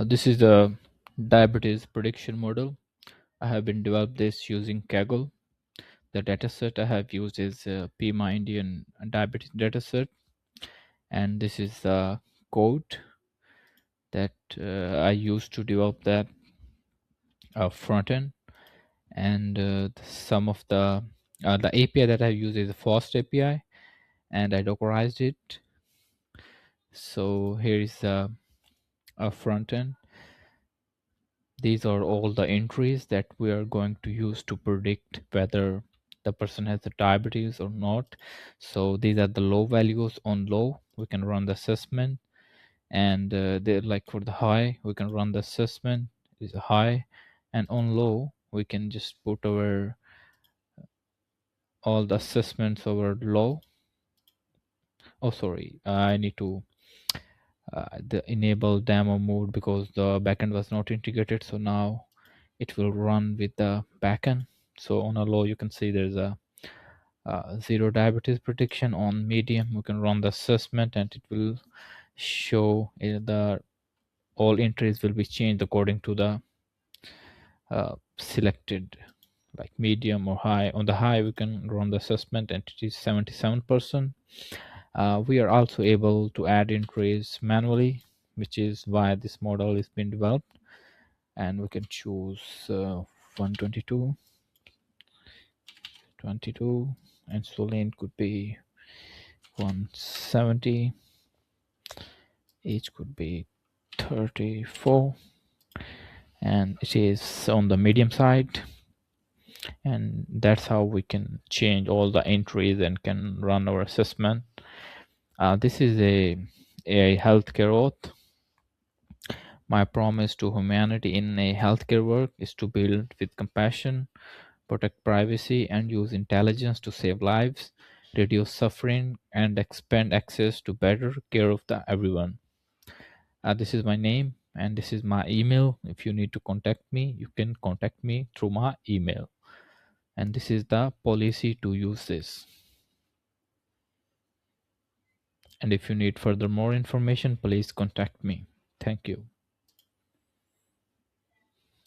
This is the diabetes prediction model. I have been developed this using Kaggle. The dataset I have used is PIMA Indian diabetes dataset, and this is the code that I used to develop that frontend. And some of the API that I use is a FastAPI, and I Dockerized it. So here is a frontend. These are all the entries that we are going to use to predict whether the person has the diabetes or not. So these are the low values. On low we can run the assessment, and they're like for the high we can run the assessment is high, and on low we can just put our all the assessments over low. Oh sorry, I need to the enable demo mode because the backend was not integrated, so now it will run with the backend. So on a low you can see there's a zero diabetes prediction. On medium we can run the assessment and it will show the all entries will be changed according to the selected, like medium or high. On the high we can run the assessment and it is 77%. We are also able to add entries manually, which is why this model is being developed, and we can choose 122, 22, insulin could be 170, age could be 34, and it is on the medium side. And that's how we can change all the entries and can run our assessment. This is a healthcare oath. My promise to humanity in a healthcare work is to build with compassion, protect privacy, and use intelligence to save lives, reduce suffering, and expand access to better care of everyone. This is my name and this is my email. If you need to contact me, you can contact me through my email. And this is the policy to use this. And if you need further more information, please contact me. Thank you.